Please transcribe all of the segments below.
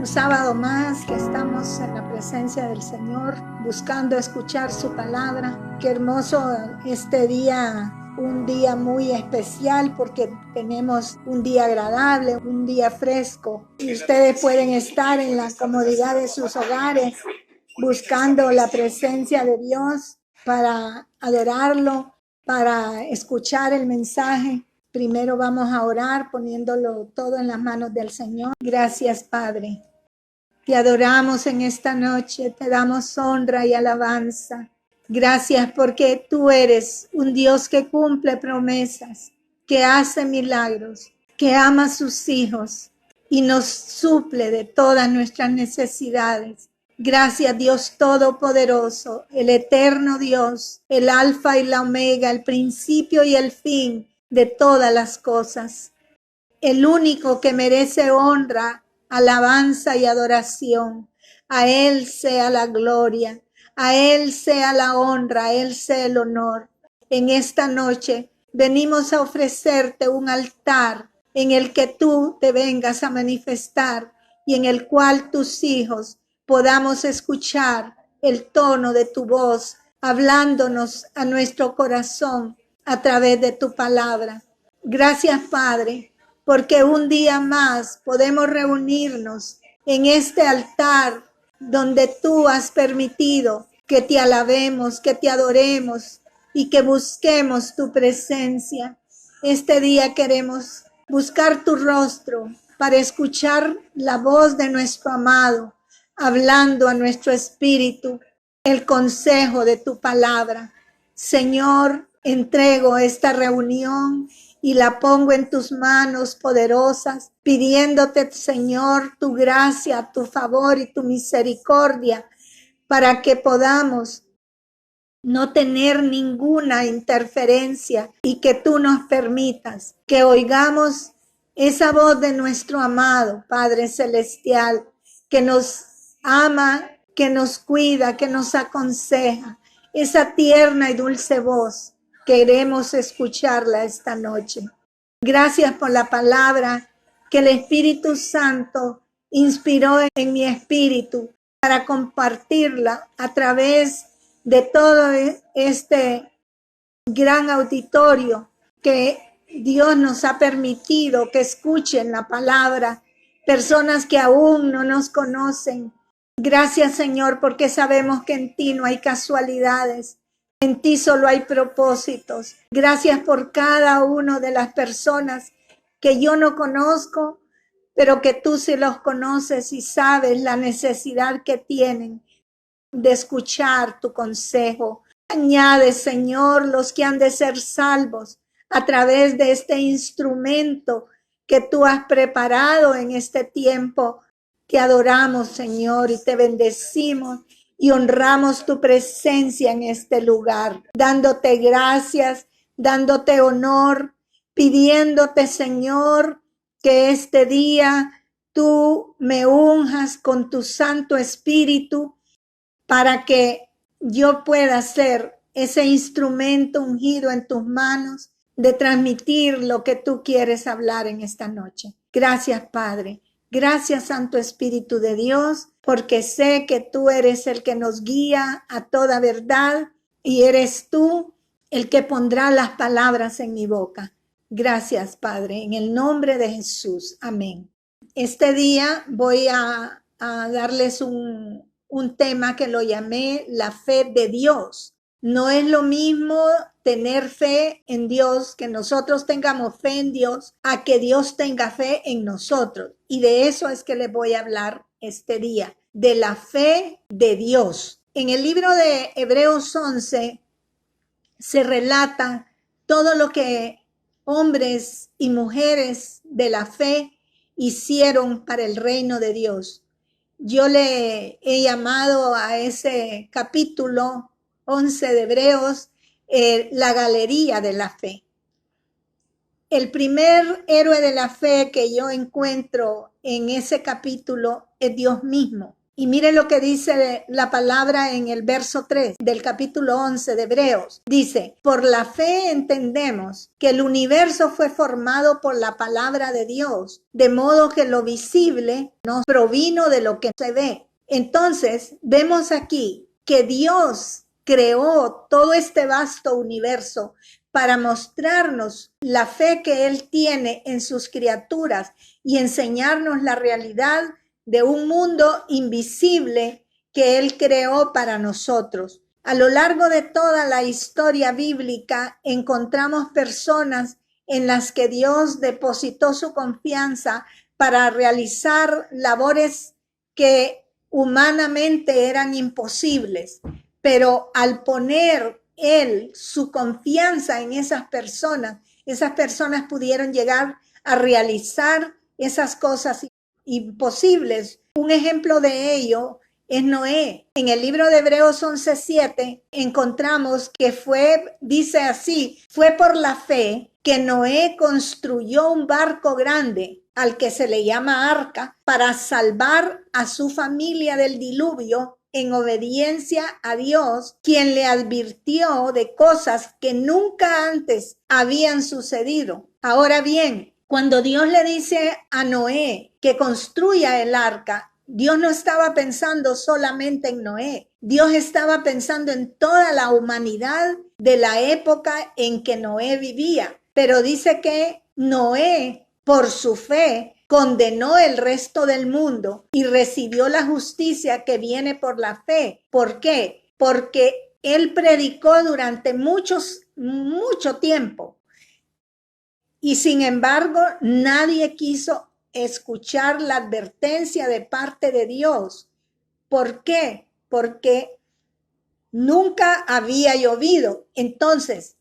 sábado más que estamos en la presencia del Señor, buscando escuchar su palabra. Qué hermoso este día, un día muy especial porque tenemos un día agradable, un día fresco. Y ustedes pueden estar en la comodidad de sus hogares buscando la presencia de Dios para adorarlo, para escuchar el mensaje. Primero vamos a orar poniéndolo todo en las manos del Señor. Gracias, Padre. Te adoramos en esta noche, te damos honra y alabanza. Gracias porque tú eres un Dios que cumple promesas, que hace milagros, que ama a sus hijos y nos suple de todas nuestras necesidades. Gracias, Dios Todopoderoso, el eterno Dios, el Alfa y la Omega, el principio y el fin de todas las cosas. El único que merece honra, alabanza y adoración. A Él sea la gloria, a Él sea la honra, a Él sea el honor. En esta noche venimos a ofrecerte un altar en el que tú te vengas a manifestar y en el cual tus hijos podamos escuchar el tono de tu voz, hablándonos a nuestro corazón a través de tu palabra. Gracias, Padre, porque un día más podemos reunirnos en este altar donde tú has permitido que te alabemos, que te adoremos y que busquemos tu presencia. Este día queremos buscar tu rostro para escuchar la voz de nuestro amado, hablando a nuestro espíritu el consejo de tu palabra. Señor, entrego esta reunión y la pongo en tus manos poderosas, pidiéndote, Señor, tu gracia, tu favor y tu misericordia para que podamos no tener ninguna interferencia y que tú nos permitas que oigamos esa voz de nuestro amado Padre Celestial que nos ama, que nos cuida, que nos aconseja, esa tierna y dulce voz. Queremos escucharla esta noche. Gracias por la palabra que el Espíritu Santo inspiró en mi espíritu para compartirla a través de todo este gran auditorio que Dios nos ha permitido que escuchen la palabra, personas que aún no nos conocen. Gracias, Señor, porque sabemos que en ti no hay casualidades. En ti solo hay propósitos. Gracias por cada una de las personas que yo no conozco, pero que tú sí los conoces y sabes la necesidad que tienen de escuchar tu consejo. Añade, Señor, los que han de ser salvos a través de este instrumento que tú has preparado en este tiempo. Te adoramos, Señor, y te bendecimos y honramos tu presencia en este lugar, dándote gracias, dándote honor, pidiéndote, Señor, que este día tú me unjas con tu Santo Espíritu para que yo pueda ser ese instrumento ungido en tus manos de transmitir lo que tú quieres hablar en esta noche. Gracias, Padre. Gracias, Santo Espíritu de Dios, porque sé que tú eres el que nos guía a toda verdad y eres tú el que pondrá las palabras en mi boca. Gracias, Padre, en el nombre de Jesús. Amén. Este día voy a darles un tema que lo llamé la fe de Dios. No es lo mismo tener fe en Dios, que nosotros tengamos fe en Dios, a que Dios tenga fe en nosotros. Y de eso es que les voy a hablar este día, de la fe de Dios. En el libro de Hebreos 11 se relata todo lo que hombres y mujeres de la fe hicieron para el reino de Dios. Yo le he llamado a ese capítulo 11 de Hebreos la galería de la fe. El primer héroe de la fe que yo encuentro en ese capítulo es Dios mismo. Y mire lo que dice la palabra en el verso 3 del capítulo 11 de Hebreos. Dice, por la fe entendemos que el universo fue formado por la palabra de Dios, de modo que lo visible no provino de lo que se ve. Entonces, vemos aquí que Dios creó todo este vasto universo para mostrarnos la fe que Él tiene en sus criaturas y enseñarnos la realidad de un mundo invisible que Él creó para nosotros. A lo largo de toda la historia bíblica encontramos personas en las que Dios depositó su confianza para realizar labores que humanamente eran imposibles, pero al poner Él su confianza en esas personas pudieron llegar a realizar esas cosas imposibles. Un ejemplo de ello es Noé. En el libro de Hebreos 11:7 encontramos que dice así, fue por la fe que Noé construyó un barco grande, al que se le llama arca, para salvar a su familia del diluvio en obediencia a Dios, quien le advirtió de cosas que nunca antes habían sucedido. Ahora bien, cuando Dios le dice a Noé que construya el arca, Dios no estaba pensando solamente en Noé. Dios estaba pensando en toda la humanidad de la época en que Noé vivía. Pero dice que Noé, por su fe, condenó el resto del mundo y recibió la justicia que viene por la fe. ¿Por qué? Porque él predicó durante mucho tiempo. Y sin embargo, nadie quiso escuchar la advertencia de parte de Dios. ¿Por qué? Porque nunca había llovido. Entonces,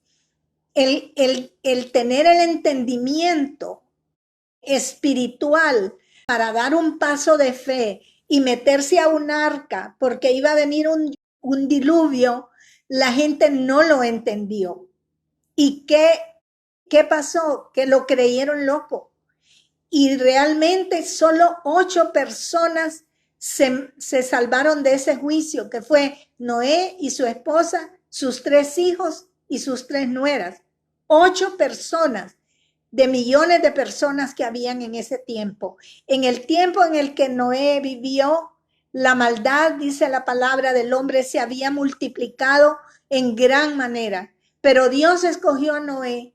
el tener el entendimiento espiritual para dar un paso de fe y meterse a un arca porque iba a venir un diluvio, la gente no lo entendió. ¿Y qué pasó? Que lo creyeron loco. Y realmente solo 8 personas se salvaron de ese juicio, que fue Noé y su esposa, sus 3 hijos y sus 3 nueras. 8 personas de millones de personas que habían en ese tiempo. En el tiempo en el que Noé vivió, la maldad, dice la palabra del hombre, se había multiplicado en gran manera. Pero Dios escogió a Noé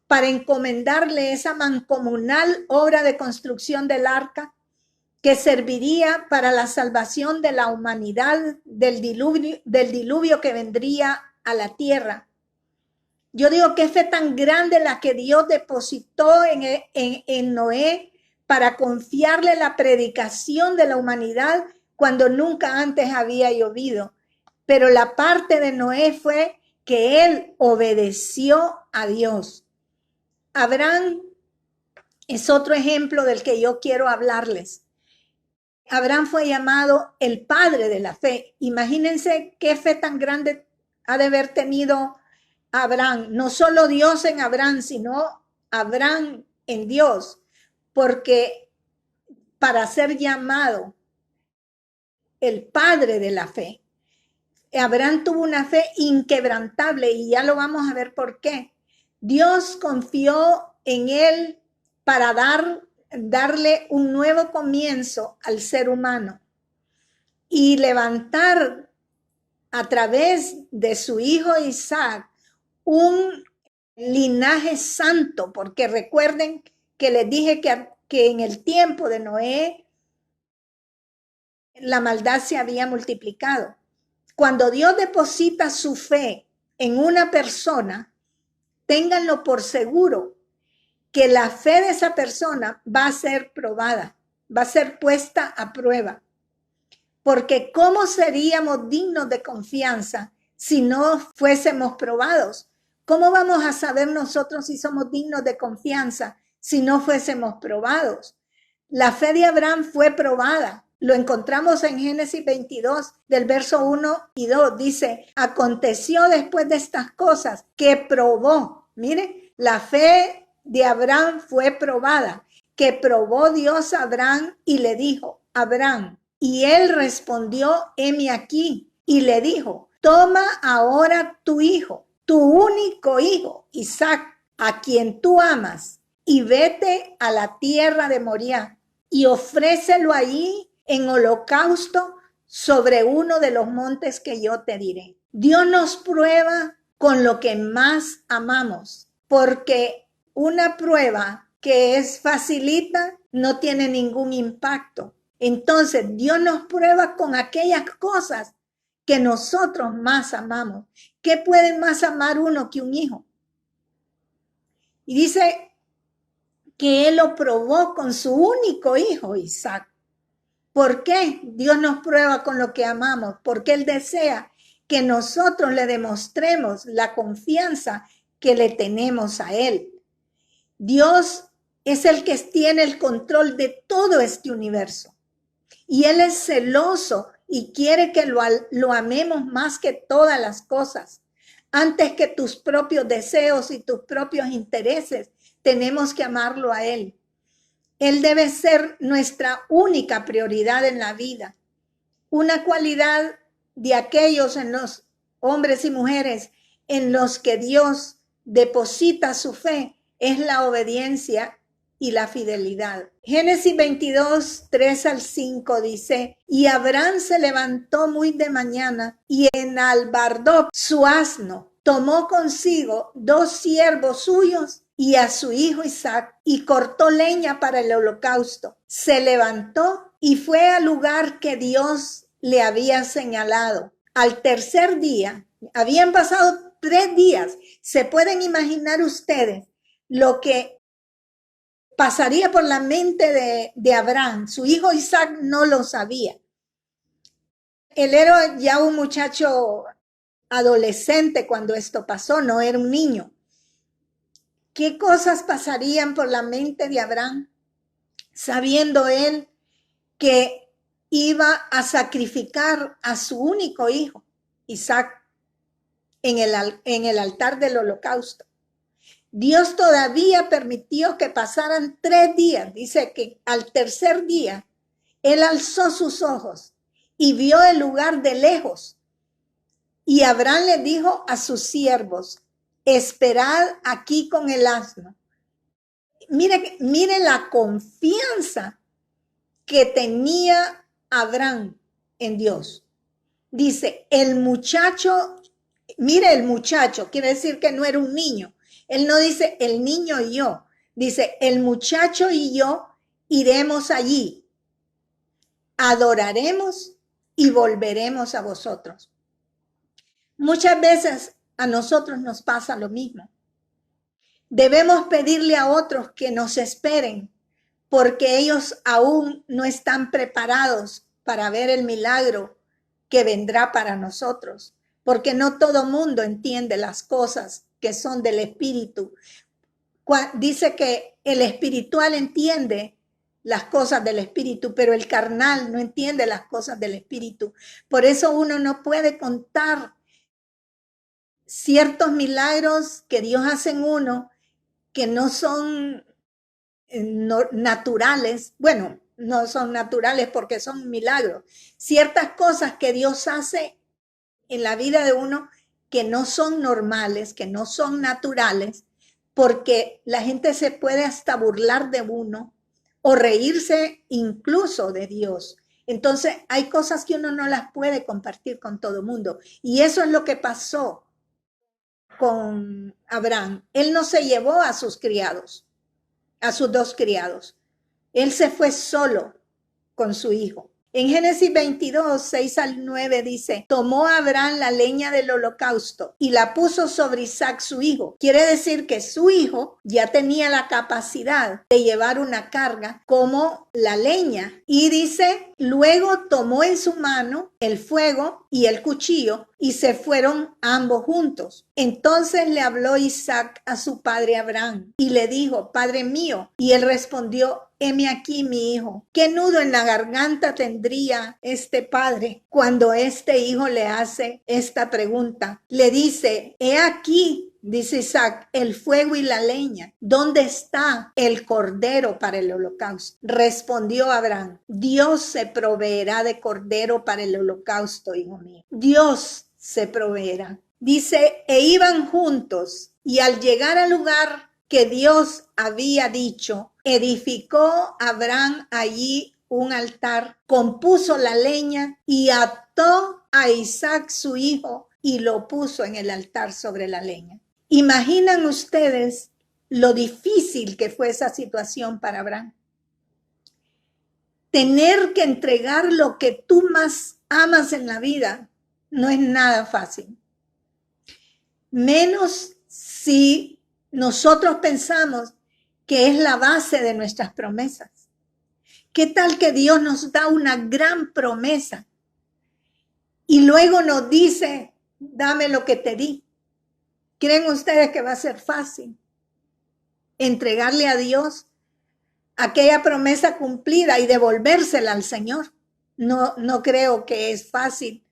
para encomendarle esa mancomunal obra de construcción del arca que serviría para la salvación de la humanidad del diluvio que vendría a la tierra. Yo digo que fe tan grande la que Dios depositó en Noé para confiarle la predicación de la humanidad cuando nunca antes había llovido. Pero la parte de Noé fue que él obedeció a Dios. Abraham es otro ejemplo del que yo quiero hablarles. Abraham fue llamado el padre de la fe. Imagínense qué fe tan grande ha de haber tenido Abraham. No solo Dios en Abraham, sino Abraham en Dios. Porque para ser llamado el padre de la fe, Abraham tuvo una fe inquebrantable y ya lo vamos a ver por qué. Dios confió en él para darle un nuevo comienzo al ser humano y levantar a través de su hijo Isaac un linaje santo, porque recuerden que les dije que en el tiempo de Noé la maldad se había multiplicado. Cuando Dios deposita su fe en una persona, ténganlo por seguro que la fe de esa persona va a ser probada, va a ser puesta a prueba. Porque ¿cómo seríamos dignos de confianza si no fuésemos probados? ¿Cómo vamos a saber nosotros si somos dignos de confianza si no fuésemos probados? La fe de Abraham fue probada. Lo encontramos en Génesis 22, del verso 1 y 2. Dice, aconteció después de estas cosas que probó. Mire, la fe de Abraham fue probada, que probó Dios a Abraham y le dijo, Abraham, Y él respondió, heme aquí. Y le dijo, toma ahora tu hijo, tu único hijo, Isaac, a quien tú amas, y vete a la tierra de Moriah y ofrécelo allí en holocausto sobre uno de los montes que yo te diré. Dios nos prueba con lo que más amamos, porque una prueba que es facilita no tiene ningún impacto. Entonces Dios nos prueba con aquellas cosas que nosotros más amamos. ¿Qué puede más amar uno que un hijo? Y dice que él lo probó con su único hijo, Isaac. ¿Por qué Dios nos prueba con lo que amamos? Porque él desea que nosotros le demostremos la confianza que le tenemos a él. Dios es el que tiene el control de todo este universo. Y él es celoso y quiere que lo amemos más que todas las cosas. Antes que tus propios deseos y tus propios intereses, tenemos que amarlo a él. Él debe ser nuestra única prioridad en la vida. Una cualidad de aquellos en los hombres y mujeres en los que Dios deposita su fe es la obediencia y la fidelidad. Génesis 22, 3 al 5 dice, y Abraham se levantó muy de mañana y enalbardó su asno, tomó consigo 2 siervos suyos y a su hijo Isaac, y cortó leña para el holocausto. Se levantó y fue al lugar que Dios le había señalado. Al tercer día, habían pasado 3 días. ¿Se pueden imaginar ustedes lo que pasaría por la mente de Abraham? Su hijo Isaac no lo sabía. Él era ya un muchacho adolescente cuando esto pasó, no era un niño. ¿Qué cosas pasarían por la mente de Abraham, sabiendo él que iba a sacrificar a su único hijo, Isaac, en el altar del holocausto? Dios todavía permitió que pasaran 3 días. Dice que al tercer día, él alzó sus ojos y vio el lugar de lejos. Y Abraham le dijo a sus siervos, esperad aquí con el asno. Mire la confianza que tenía Abraham en Dios. Dice, el muchacho, mire el muchacho, quiere decir que no era un niño. Él no dice el niño y yo, dice el muchacho y yo iremos allí, adoraremos y volveremos a vosotros. Muchas veces a nosotros nos pasa lo mismo. Debemos pedirle a otros que nos esperen porque ellos aún no están preparados para ver el milagro que vendrá para nosotros, porque no todo mundo entiende las cosas que son del espíritu. Dice que el espiritual entiende las cosas del espíritu, pero el carnal no entiende las cosas del espíritu. Por eso uno no puede contar ciertos milagros que Dios hace en uno que no son naturales. Bueno, no son naturales porque son milagros. Ciertas cosas que Dios hace en la vida de uno que no son normales, que no son naturales, porque la gente se puede hasta burlar de uno o reírse incluso de Dios. Entonces hay cosas que uno no las puede compartir con todo el mundo. Y eso es lo que pasó con Abraham. Él no se llevó a sus criados, a sus 2 criados. Él se fue solo con su hijo. En Génesis 22, 6 al 9 dice, tomó Abraham la leña del holocausto y la puso sobre Isaac su hijo. Quiere decir que su hijo ya tenía la capacidad de llevar una carga como la leña. Y dice, luego tomó en su mano el fuego y el cuchillo y se fueron ambos juntos. Entonces le habló Isaac a su padre Abraham y le dijo, Padre mío. Y él respondió, heme aquí mi hijo. ¿Qué nudo en la garganta tendría este padre cuando este hijo le hace esta pregunta? Le dice, he aquí, Dice Isaac, el fuego y la leña. ¿Dónde está el cordero para el holocausto? Respondió Abraham, Dios se proveerá de cordero para el holocausto, hijo mío. Dios se proveerá. Dice, e iban juntos, y al llegar al lugar que Dios había dicho, edificó Abraham allí un altar, compuso la leña y ató a Isaac su hijo y lo puso en el altar sobre la leña. ¿Imaginan ustedes lo difícil que fue esa situación para Abraham? Tener que entregar lo que tú más amas en la vida no es nada fácil. Menos si nosotros pensamos que es la base de nuestras promesas. ¿Qué tal que Dios nos da una gran promesa y luego nos dice, dame lo que te di? ¿Creen ustedes que va a ser fácil entregarle a Dios aquella promesa cumplida y devolvérsela al Señor? No creo que es fácil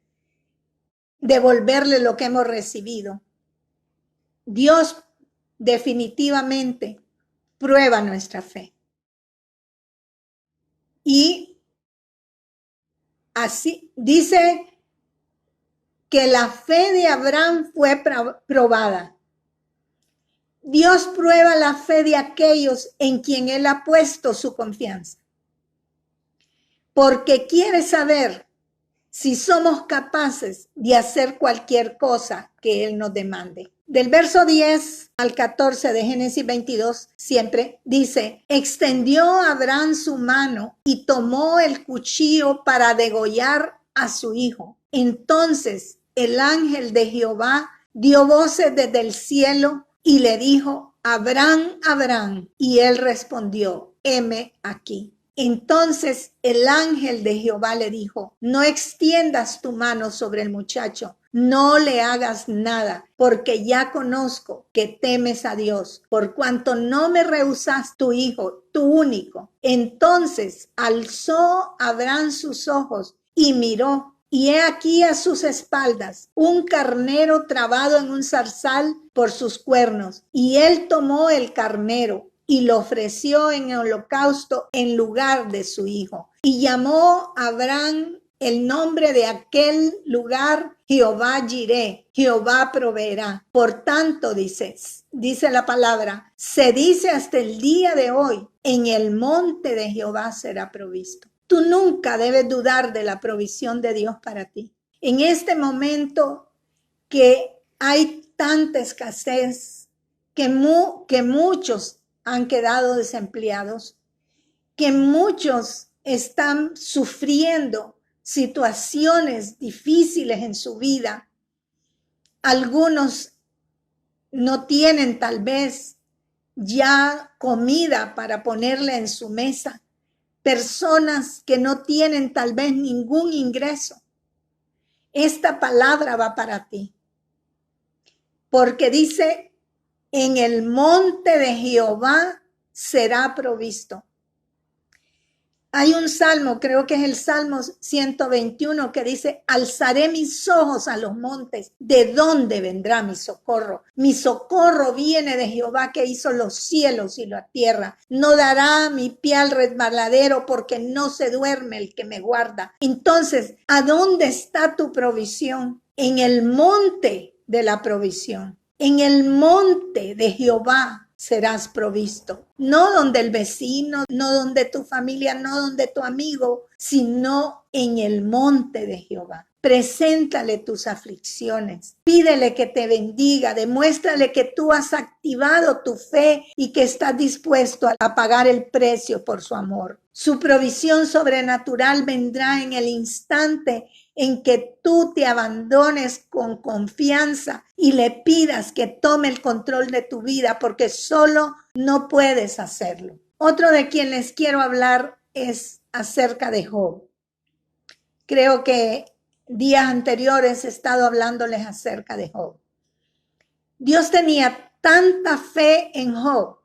devolverle lo que hemos recibido. Dios definitivamente prueba nuestra fe. Y así dice que la fe de Abraham fue probada. Dios prueba la fe de aquellos en quien Él ha puesto su confianza, porque quiere saber si somos capaces de hacer cualquier cosa que Él nos demande. Del verso 10 al 14 de Génesis 22 siempre dice, extendió Abraham su mano y tomó el cuchillo para degollar a su hijo. Entonces el ángel de Jehová dio voces desde el cielo y le dijo, Abraham, Abraham. Y él respondió, heme aquí. Entonces el ángel de Jehová le dijo, no extiendas tu mano sobre el muchacho, no le hagas nada, porque ya conozco que temes a Dios, por cuanto no me rehusas tu hijo, tu único. Entonces alzó Abraham sus ojos y miró, y he aquí a sus espaldas un carnero trabado en un zarzal por sus cuernos, y él tomó el carnero y lo ofreció en holocausto en lugar de su hijo. Y llamó a Abraham el nombre de aquel lugar Jehová Jireh, Jehová proveerá. Por tanto, dice la palabra, se dice hasta el día de hoy, en el monte de Jehová será provisto. Tú nunca debes dudar de la provisión de Dios para ti. En este momento que hay tanta escasez, que muchos han quedado desempleados, que muchos están sufriendo situaciones difíciles en su vida. Algunos no tienen tal vez ya comida para ponerle en su mesa. Personas que no tienen tal vez ningún ingreso. Esta palabra va para ti. Porque dice, en el monte de Jehová será provisto. Hay un salmo, creo que es el Salmo 121, que dice, alzaré mis ojos a los montes. ¿De dónde vendrá mi socorro? Mi socorro viene de Jehová que hizo los cielos y la tierra. No dará mi pie al resbaladero porque no se duerme el que me guarda. Entonces, ¿a dónde está tu provisión? En el monte de la provisión. En el monte de Jehová serás provisto. No donde el vecino, no donde tu familia, no donde tu amigo, sino en el monte de Jehová. Preséntale tus aflicciones, pídele que te bendiga, demuéstrale que tú has activado tu fe y que estás dispuesto a pagar el precio por su amor. Su provisión sobrenatural vendrá en el instante en que tú te abandones con confianza y le pidas que tome el control de tu vida, porque solo no puedes hacerlo. Otro de quien les quiero hablar es acerca de Job. Creo que días anteriores he estado hablándoles acerca de Job. Dios tenía tanta fe en Job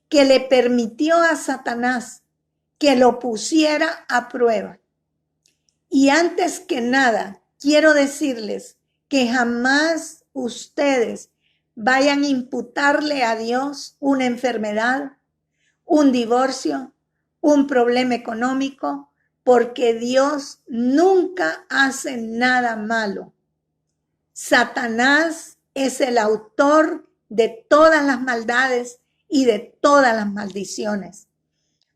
que le permitió a Satanás que lo pusiera a prueba. Y antes que nada, quiero decirles que jamás ustedes vayan a imputarle a Dios una enfermedad, un divorcio, un problema económico, porque Dios nunca hace nada malo. Satanás es el autor de todas las maldades y de todas las maldiciones.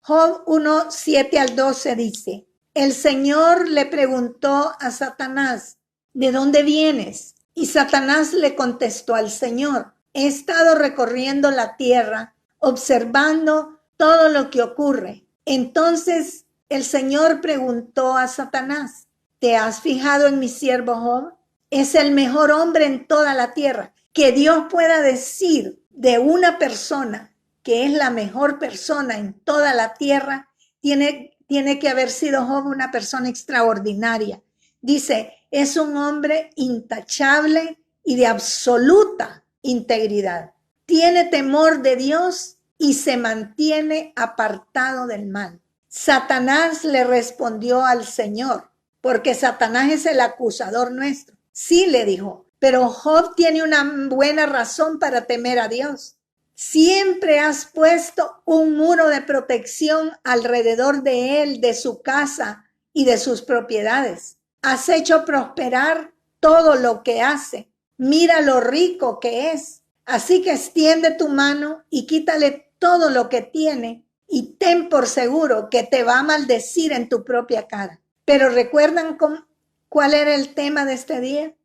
Job 1, 7 al 12 dice, el Señor le preguntó a Satanás, ¿de dónde vienes? Y Satanás le contestó al Señor, he estado recorriendo la tierra, observando todo lo que ocurre. Entonces el Señor preguntó a Satanás, ¿te has fijado en mi siervo Job? Es el mejor hombre en toda la tierra. Que Dios pueda decir de una persona que es la mejor persona en toda la tierra, tiene que haber sido Job una persona extraordinaria. Dice, es un hombre intachable y de absoluta integridad. Tiene temor de Dios y se mantiene apartado del mal. Satanás le respondió al Señor, porque Satanás es el acusador nuestro. Sí, le dijo, pero Job tiene una buena razón para temer a Dios. Siempre has puesto un muro de protección alrededor de él, de su casa y de sus propiedades. Has hecho prosperar todo lo que hace. Mira lo rico que es. Así que extiende tu mano y quítale todo lo que tiene y ten por seguro que te va a maldecir en tu propia cara. Pero ¿recuerdan cuál era el tema de este día?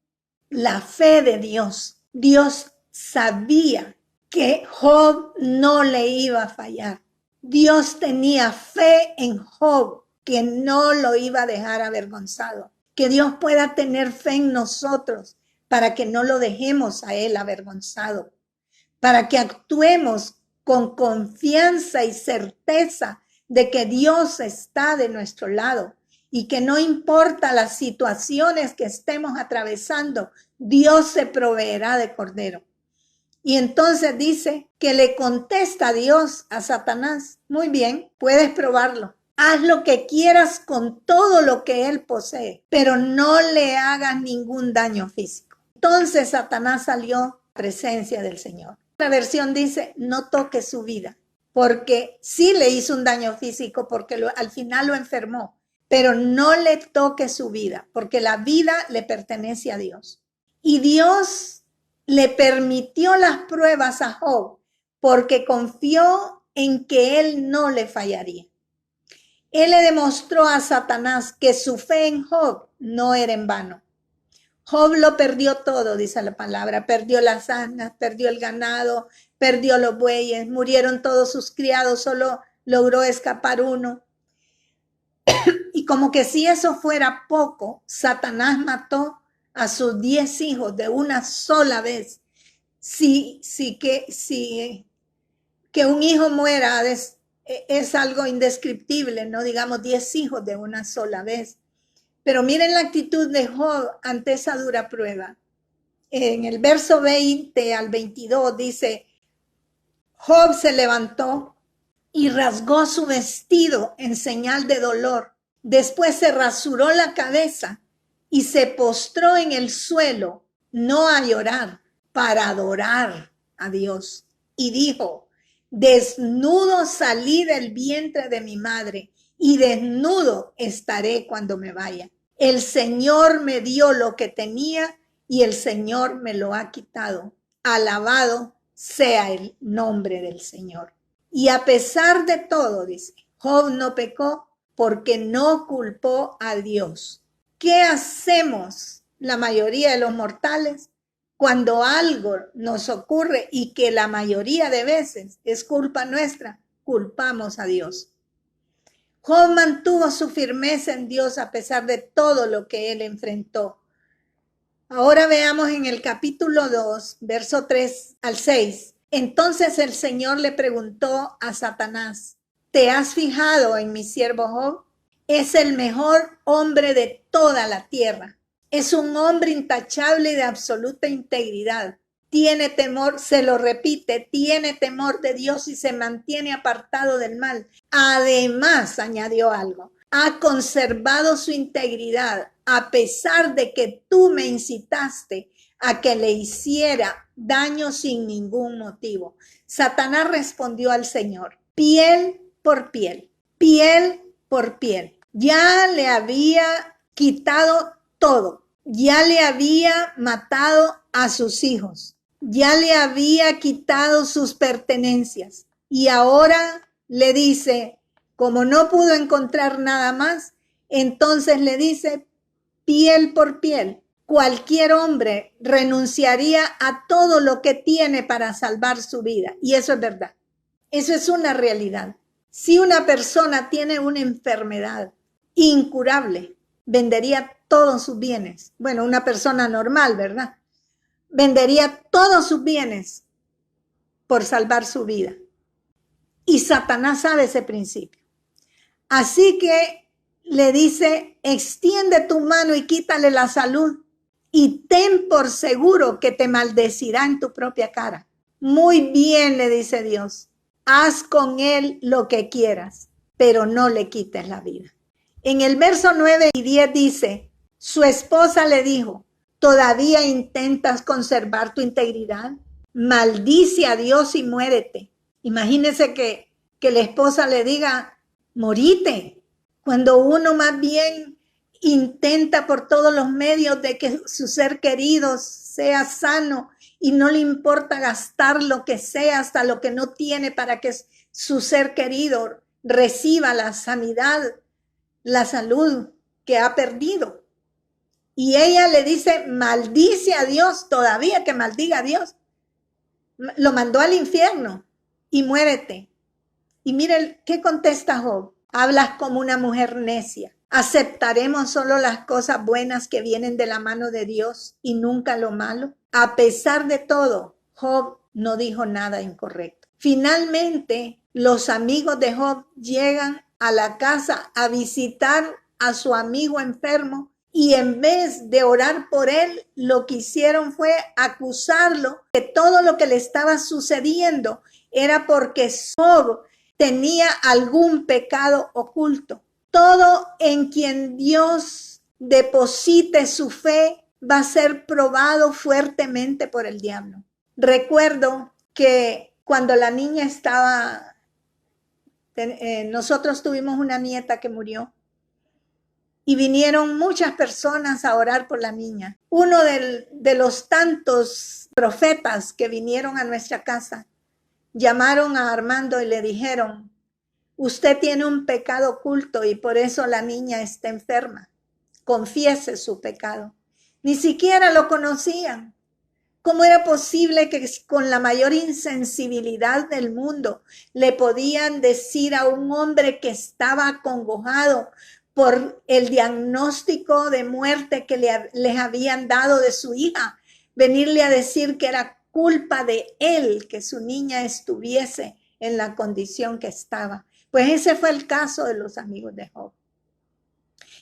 La fe de Dios. Dios sabía que Job no le iba a fallar. Dios tenía fe en Job, que no lo iba a dejar avergonzado. Que Dios pueda tener fe en nosotros para que no lo dejemos a él avergonzado. Para que actuemos con confianza y certeza de que Dios está de nuestro lado y que no importa las situaciones que estemos atravesando, Dios se proveerá de cordero. Y entonces dice que le contesta a Dios a Satanás, muy bien, puedes probarlo. Haz lo que quieras con todo lo que él posee, pero no le hagas ningún daño físico. Entonces Satanás salió a la presencia del Señor. La versión dice, no toque su vida, porque sí le hizo un daño físico, porque al final lo enfermó, pero no le toque su vida, porque la vida le pertenece a Dios. Y Dios le permitió las pruebas a Job, porque confió en que él no le fallaría. Él le demostró a Satanás que su fe en Job no era en vano. Job lo perdió todo, dice la palabra. Perdió las asnas, perdió el ganado, perdió los bueyes, murieron todos sus criados, solo logró escapar uno. Y como que si eso fuera poco, Satanás mató a sus 10 hijos de una sola vez. Que un hijo muera es algo indescriptible, ¿no? Digamos 10 hijos de una sola vez. Pero miren la actitud de Job ante esa dura prueba. En el verso 20 al 22 dice, Job se levantó y rasgó su vestido en señal de dolor. Después se rasuró la cabeza y se postró en el suelo, no a llorar, para adorar a Dios. Y dijo, desnudo salí del vientre de mi madre y desnudo estaré cuando me vaya. El Señor me dio lo que tenía y el Señor me lo ha quitado. Alabado sea el nombre del Señor. Y a pesar de todo, dice, Job no pecó porque no culpó a Dios. ¿Qué hacemos la mayoría de los mortales cuando algo nos ocurre y que la mayoría de veces es culpa nuestra? Culpamos a Dios. Job mantuvo su firmeza en Dios a pesar de todo lo que él enfrentó. Ahora veamos en el capítulo 2, verso 3 al 6. Entonces el Señor le preguntó a Satanás, ¿te has fijado en mi siervo Job? Es el mejor hombre de toda la tierra. Es un hombre intachable y de absoluta integridad. Tiene temor, se lo repite, tiene temor de Dios y se mantiene apartado del mal. Además, añadió algo, ha conservado su integridad a pesar de que tú me incitaste a que le hiciera daño sin ningún motivo. Satanás respondió al Señor, piel por piel, piel por piel. Ya le había quitado todo, ya le había matado a sus hijos, ya le había quitado sus pertenencias y ahora le dice, como no pudo encontrar nada más, entonces le dice piel por piel. Cualquier hombre renunciaría a todo lo que tiene para salvar su vida. Y eso es verdad. Eso es una realidad. Si una persona tiene una enfermedad incurable, vendería todos sus bienes. Bueno, una persona normal, ¿verdad? Vendería todos sus bienes por salvar su vida. Y Satanás sabe ese principio. Así que le dice, extiende tu mano y quítale la salud y ten por seguro que te maldecirá en tu propia cara. Muy bien, le dice Dios, haz con él lo que quieras, pero no le quites la vida. En el verso 9 y 10 dice, su esposa le dijo, ¿todavía intentas conservar tu integridad? Maldice a Dios y muérete. Imagínese que la esposa le diga, morite, cuando uno más bien intenta por todos los medios de que su ser querido sea sano y no le importa gastar lo que sea, hasta lo que no tiene para que su ser querido reciba la sanidad, la salud que ha perdido. Y ella le dice, maldice a Dios, todavía que maldiga a Dios. Lo mandó al infierno y muérete. Y miren, ¿qué contesta Job? Hablas como una mujer necia. ¿Aceptaremos solo las cosas buenas que vienen de la mano de Dios y nunca lo malo? A pesar de todo, Job no dijo nada incorrecto. Finalmente, los amigos de Job llegan a la casa a visitar a su amigo enfermo y en vez de orar por él, lo que hicieron fue acusarlo de todo lo que le estaba sucediendo era porque Job tenía algún pecado oculto. Todo en quien Dios deposite su fe va a ser probado fuertemente por el diablo. Recuerdo que cuando la niña estaba, nosotros tuvimos una nieta que murió y vinieron muchas personas a orar por la niña. Uno de los tantos profetas que vinieron a nuestra casa llamaron a Armando y le dijeron, usted tiene un pecado oculto y por eso la niña está enferma. Confiese su pecado. Ni siquiera lo conocían. ¿Cómo era posible que con la mayor insensibilidad del mundo le podían decir a un hombre que estaba acongojado por el diagnóstico de muerte que les habían dado de su hija, venirle a decir que era culpa de él que su niña estuviese en la condición que estaba? Pues ese fue el caso de los amigos de Job.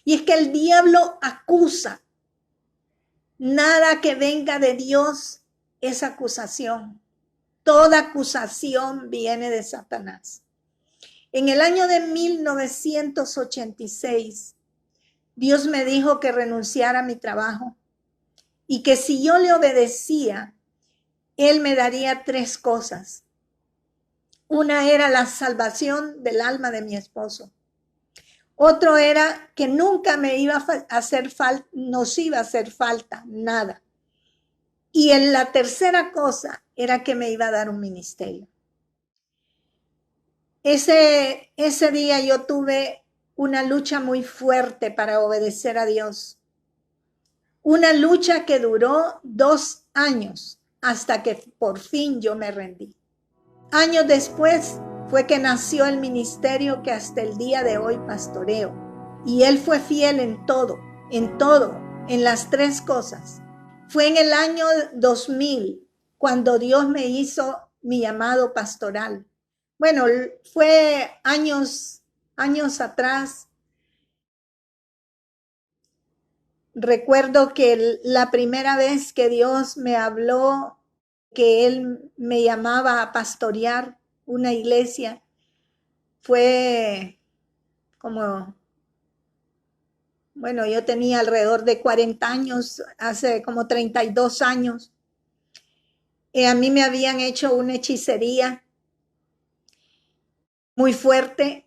Y es que el diablo acusa. Nada que venga de Dios es acusación. Toda acusación viene de Satanás. En el año de 1986, Dios me dijo que renunciara a mi trabajo y que si yo le obedecía, Él me daría 3 cosas. Una era la salvación del alma de mi esposo. Otro era que nunca me iba a hacer falta, nos iba a hacer falta nada. Y en la tercera cosa era que me iba a dar un ministerio. Ese día yo tuve una lucha muy fuerte para obedecer a Dios. Una lucha que duró 2 años hasta que por fin yo me rendí. Años después fue que nació el ministerio que hasta el día de hoy pastoreo. Y Él fue fiel en todo, en las 3 cosas. Fue en el año 2000 cuando Dios me hizo mi llamado pastoral. Bueno, fue años atrás. Recuerdo que la primera vez que Dios me habló, que Él me llamaba a pastorear una iglesia, fue como bueno, yo tenía alrededor de 40 años, hace como 32 años. A mí me habían hecho una hechicería muy fuerte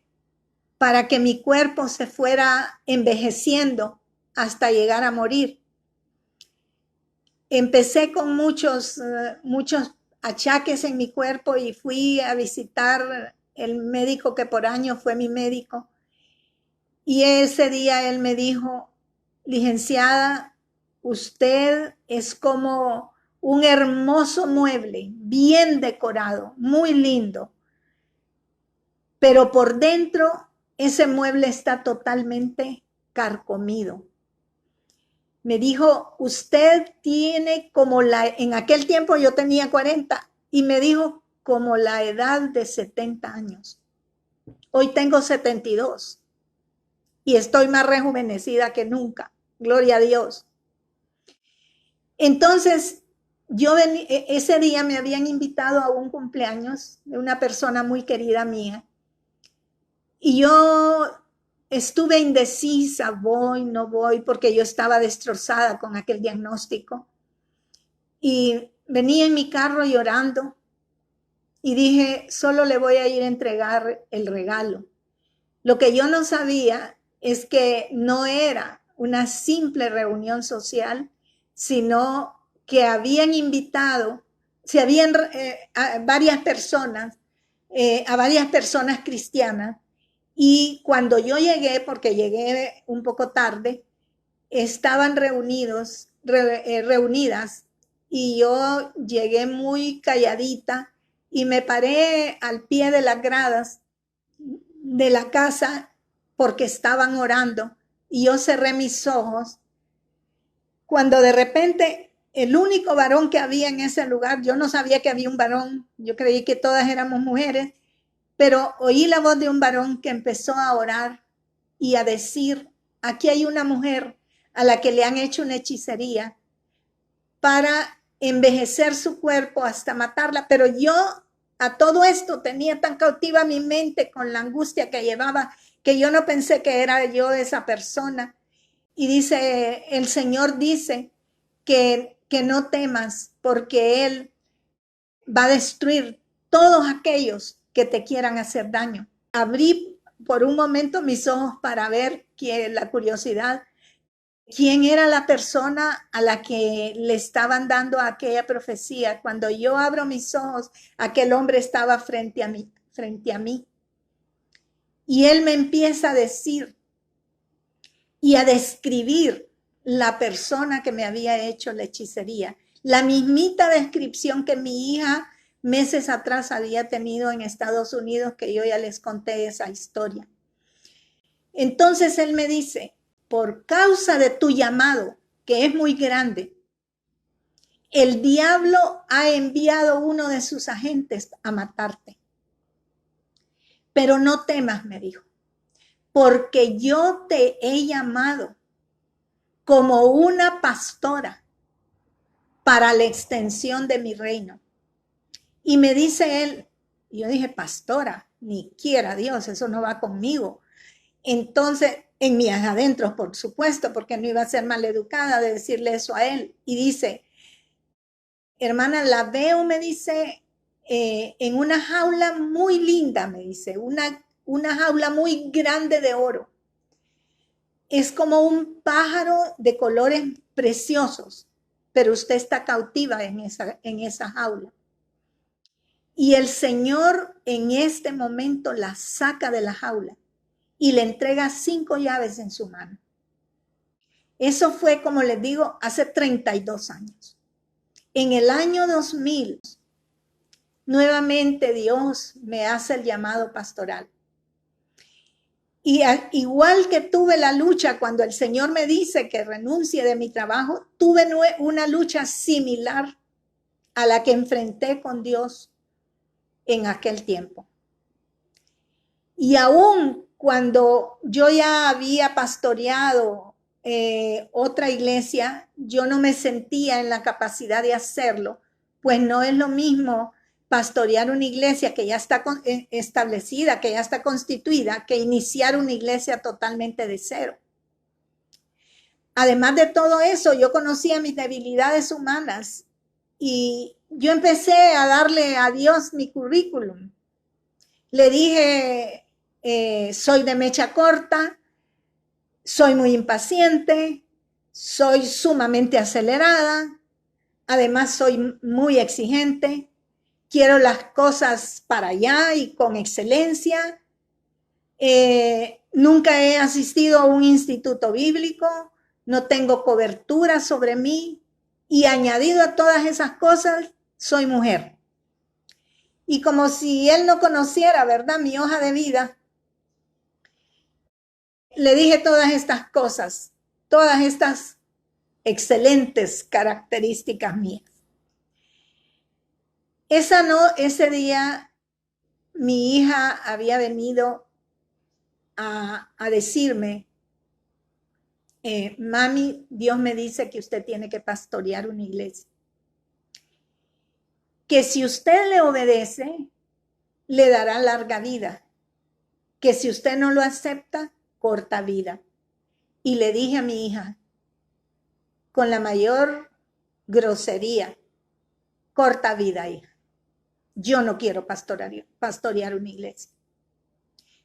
para que mi cuerpo se fuera envejeciendo hasta llegar a morir. Empecé con muchos achaques en mi cuerpo y fui a visitar el médico que por años fue mi médico. Y ese día él me dijo, licenciada, usted es como un hermoso mueble, bien decorado, muy lindo. Pero por dentro ese mueble está totalmente carcomido. Me dijo, usted tiene como en aquel tiempo yo tenía 40 y me dijo como la edad de 70 años. Hoy tengo 72 y estoy más rejuvenecida que nunca. Gloria a Dios. Entonces, ese día me habían invitado a un cumpleaños de una persona muy querida mía y yo estuve indecisa, voy, no voy, porque yo estaba destrozada con aquel diagnóstico. Y venía en mi carro llorando y dije, solo le voy a ir a entregar el regalo. Lo que yo no sabía es que no era una simple reunión social, sino que habían invitado, se habían a varias personas cristianas. Y cuando yo llegué, porque llegué un poco tarde, estaban reunidas y yo llegué muy calladita y me paré al pie de las gradas de la casa porque estaban orando y yo cerré mis ojos cuando de repente el único varón que había en ese lugar, yo no sabía que había un varón, yo creí que todas éramos mujeres, pero oí la voz de un varón que empezó a orar y a decir, aquí hay una mujer a la que le han hecho una hechicería para envejecer su cuerpo hasta matarla, pero yo a todo esto tenía tan cautiva mi mente con la angustia que llevaba que yo no pensé que era yo esa persona. Y dice, el Señor dice que no temas porque Él va a destruir todos aquellos que te quieran hacer daño. Abrí por un momento mis ojos para ver que la curiosidad, quién era la persona a la que le estaban dando aquella profecía. Cuando yo abro mis ojos, aquel hombre estaba frente a mí. Y él me empieza a decir y a describir la persona que me había hecho la hechicería. La mismita descripción que mi hija meses atrás había tenido en Estados Unidos, que yo ya les conté esa historia. Entonces él me dice, por causa de tu llamado, que es muy grande, el diablo ha enviado uno de sus agentes a matarte. Pero no temas, me dijo, porque yo te he llamado como una pastora para la extensión de mi reino. Y me dice él, yo dije, pastora, ni quiera Dios, eso no va conmigo. Entonces, en mis adentros, por supuesto, porque no iba a ser maleducada de decirle eso a él. Y dice, hermana, la veo, me dice, en una jaula muy linda, me dice, una jaula muy grande de oro. Es como un pájaro de colores preciosos, pero usted está cautiva en esa jaula. Y el Señor en este momento la saca de la jaula y le entrega 5 llaves en su mano. Eso fue, como les digo, hace 32 años. En el año 2000, nuevamente Dios me hace el llamado pastoral. Y igual que tuve la lucha cuando el Señor me dice que renuncie de mi trabajo, tuve una lucha similar a la que enfrenté con Dios en aquel tiempo. Y aún cuando yo ya había pastoreado otra iglesia, yo no me sentía en la capacidad de hacerlo, pues no es lo mismo pastorear una iglesia que ya está establecida, que ya está constituida, que iniciar una iglesia totalmente de cero. además de todo eso, yo conocía mis debilidades humanas y yo empecé a darle a Dios mi currículum. Le dije, soy de mecha corta, soy muy impaciente, soy sumamente acelerada, además soy muy exigente, quiero las cosas para allá y con excelencia. Nunca he asistido a un instituto bíblico, no tengo cobertura sobre mí y añadido a todas esas cosas, soy mujer. Y como si él no conociera, ¿verdad?, mi hoja de vida, le dije todas estas cosas, todas estas excelentes características mías. Ese día mi hija había venido a decirme, mami, Dios me dice que usted tiene que pastorear una iglesia. Que si usted le obedece, le dará larga vida. Que si usted no lo acepta, corta vida. Y le dije a mi hija, con la mayor grosería, corta vida, hija. Yo no quiero pastorear una iglesia.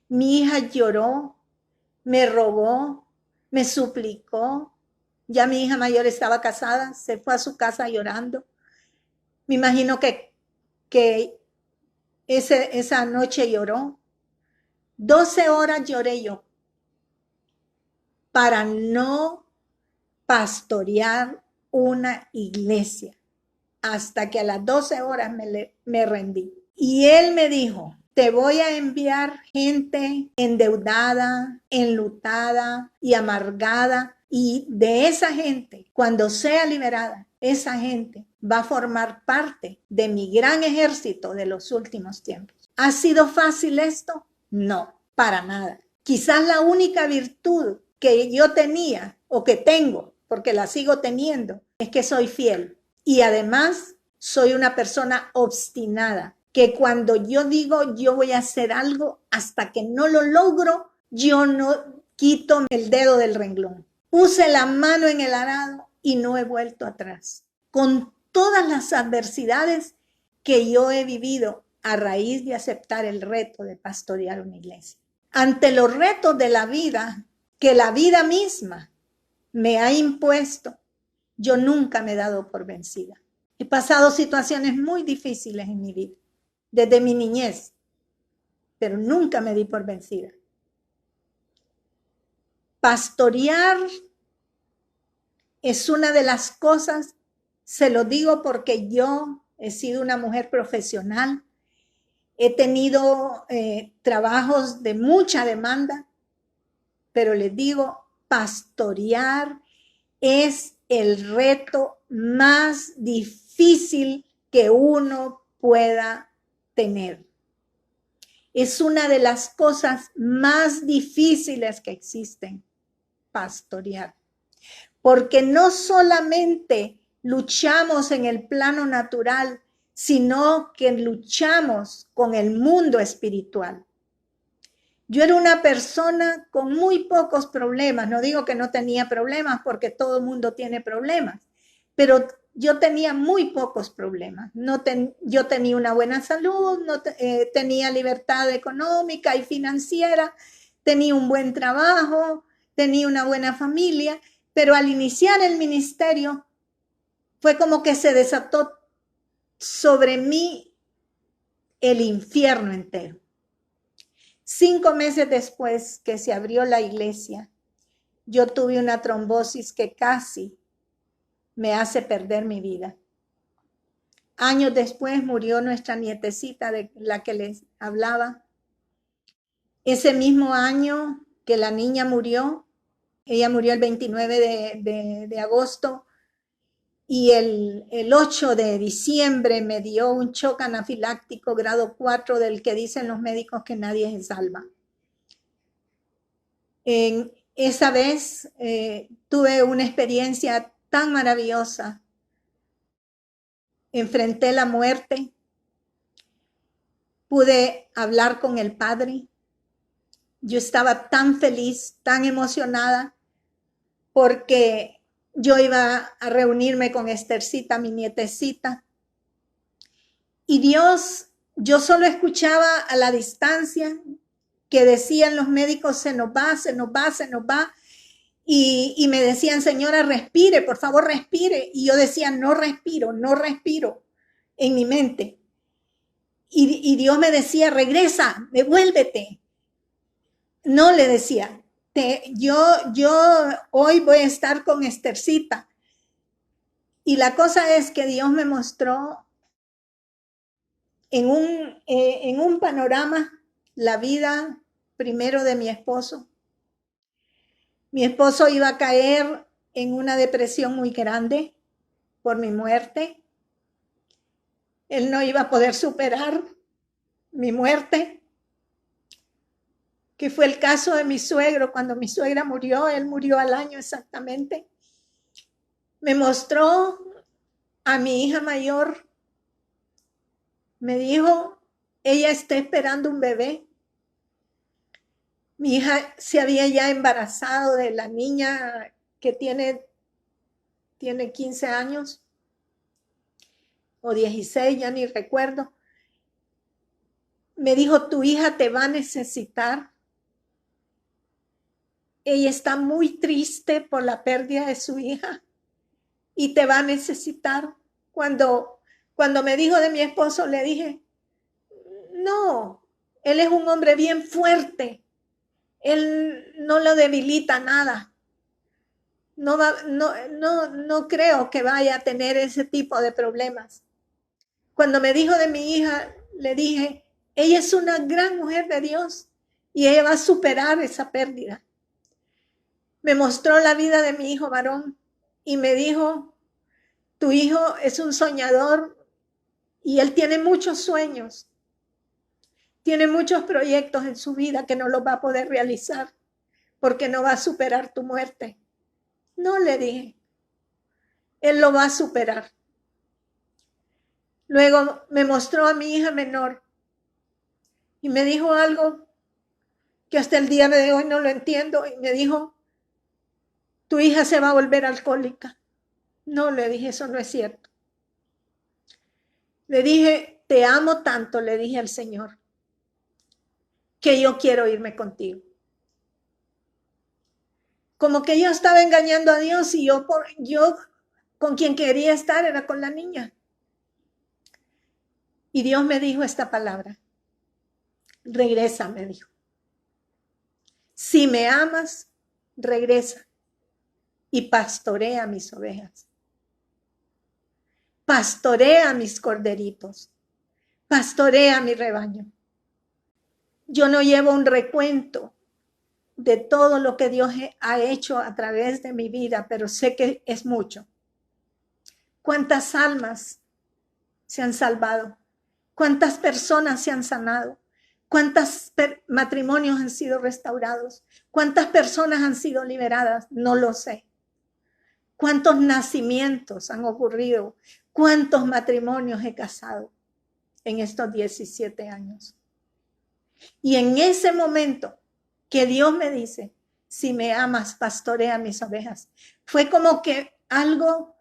Mi hija lloró, me rogó, me suplicó. Ya mi hija mayor estaba casada, se fue a su casa llorando. Me imagino que esa noche lloró. 12 horas lloré yo para no pastorear una iglesia, hasta que a las 12 horas me rendí. Y él me dijo, te voy a enviar gente endeudada, enlutada y amargada, y de esa gente, cuando sea liberada, esa gente va a formar parte de mi gran ejército de los últimos tiempos. ¿Ha sido fácil esto? No, para nada. Quizás la única virtud que yo tenía o que tengo, porque la sigo teniendo, es que soy fiel. Y además soy una persona obstinada, que cuando yo digo yo voy a hacer algo, hasta que no lo logro, yo no quito el dedo del renglón. Puse la mano en el arado y no he vuelto atrás. Con todas las adversidades que yo he vivido a raíz de aceptar el reto de pastorear una iglesia. Ante los retos de la vida, que la vida misma me ha impuesto, yo nunca me he dado por vencida. He pasado situaciones muy difíciles en mi vida, desde mi niñez, pero nunca me di por vencida. Pastorear es una de las cosas, se lo digo porque yo he sido una mujer profesional, he tenido trabajos de mucha demanda, pero les digo, pastorear es el reto más difícil que uno pueda tener. Es una de las cosas más difíciles que existen, pastorear. Porque no solamente luchamos en el plano natural, sino que luchamos con el mundo espiritual. Yo era una persona con muy pocos problemas, no digo que no tenía problemas porque todo el mundo tiene problemas, pero yo tenía muy pocos problemas. Yo tenía una buena salud, tenía libertad económica y financiera, tenía un buen trabajo, tenía una buena familia, pero al iniciar el ministerio fue como que se desató sobre mí el infierno entero. 5 meses después que se abrió la iglesia, yo tuve una trombosis que casi me hace perder mi vida. Años después murió nuestra nietecita de la que les hablaba. Ese mismo año que la niña murió, ella murió el 29 de agosto, y el 8 de diciembre me dio un shock anafiláctico grado 4 del que dicen los médicos que nadie se salva. Esa vez tuve una experiencia tan maravillosa. Enfrenté la muerte, pude hablar con el Padre. Yo estaba tan feliz, tan emocionada, porque yo iba a reunirme con Estercita, mi nietecita. Y Dios, yo solo escuchaba a la distancia que decían los médicos, se nos va, se nos va, se nos va. Y me decían, señora, respire, por favor, respire. Y yo decía, no respiro, no respiro en mi mente. Y Dios me decía, regresa, devuélvete. No, le decía, yo hoy voy a estar con Estercita. Y la cosa es que Dios me mostró en un panorama la vida primero de mi esposo. Mi esposo iba a caer en una depresión muy grande por mi muerte. Él no iba a poder superar mi muerte, que fue el caso de mi suegro. Cuando mi suegra murió, él murió al año exactamente. Me mostró a mi hija mayor, me dijo, ella está esperando un bebé. Mi hija se había ya embarazado de la niña que tiene 15 años o 16, ya ni recuerdo. Me dijo, tu hija te va a necesitar. Ella está muy triste por la pérdida de su hija y te va a necesitar. Cuando me dijo de mi esposo, le dije, no, él es un hombre bien fuerte. Él no lo debilita nada. No creo que vaya a tener ese tipo de problemas. Cuando me dijo de mi hija, le dije, ella es una gran mujer de Dios y ella va a superar esa pérdida. Me mostró la vida de mi hijo varón y me dijo, tu hijo es un soñador y él tiene muchos sueños, tiene muchos proyectos en su vida que no los va a poder realizar porque no va a superar tu muerte. No, le dije, él lo va a superar. Luego me mostró a mi hija menor y me dijo algo que hasta el día de hoy no lo entiendo, y me dijo, tu hija se va a volver alcohólica. No, le dije, eso no es cierto. Le dije, te amo tanto, le dije al Señor, que yo quiero irme contigo. Como que yo estaba engañando a Dios y yo con quien quería estar era con la niña. Y Dios me dijo esta palabra, regresa, me dijo. Si me amas, regresa y pastorea mis ovejas. Pastorea mis corderitos. Pastorea mi rebaño. Yo no llevo un recuento de todo lo que Dios ha hecho a través de mi vida, pero sé que es mucho. ¿Cuántas almas se han salvado? ¿Cuántas personas se han sanado? ¿Cuántos matrimonios han sido restaurados? ¿Cuántas personas han sido liberadas? No lo sé. ¿Cuántos nacimientos han ocurrido? ¿Cuántos matrimonios he casado en estos 17 años? Y en ese momento que Dios me dice, si me amas, pastorea mis ovejas, fue como que algo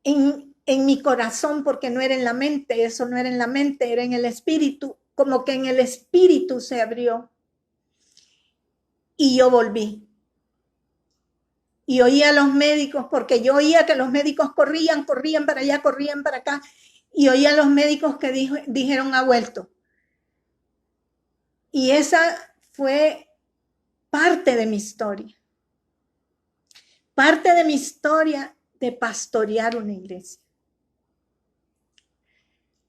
en mi corazón, porque no era en la mente, eso no era en la mente, era en el espíritu, como que en el espíritu se abrió. Y yo volví. Y oía a los médicos, porque yo oía que los médicos corrían para allá, corrían para acá, y oía a los médicos que dijeron ha vuelto. Y esa fue parte de mi historia. Parte de mi historia de pastorear una iglesia.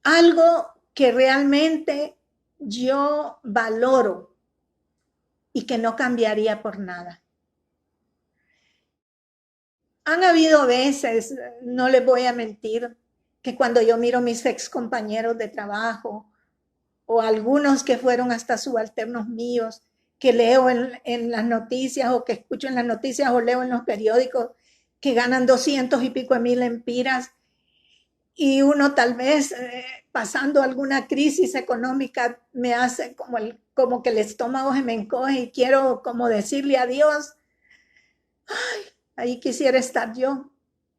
Algo que realmente yo valoro y que no cambiaría por nada. Han habido veces, no les voy a mentir, que cuando yo miro mis ex compañeros de trabajo o algunos que fueron hasta subalternos míos, que leo en las noticias o que escucho en las noticias o leo en los periódicos que ganan 200 y pico de mil empiras, y uno tal vez pasando alguna crisis económica me hace como que el estómago se me encoge y quiero como decirle a Dios, ay, ahí quisiera estar yo,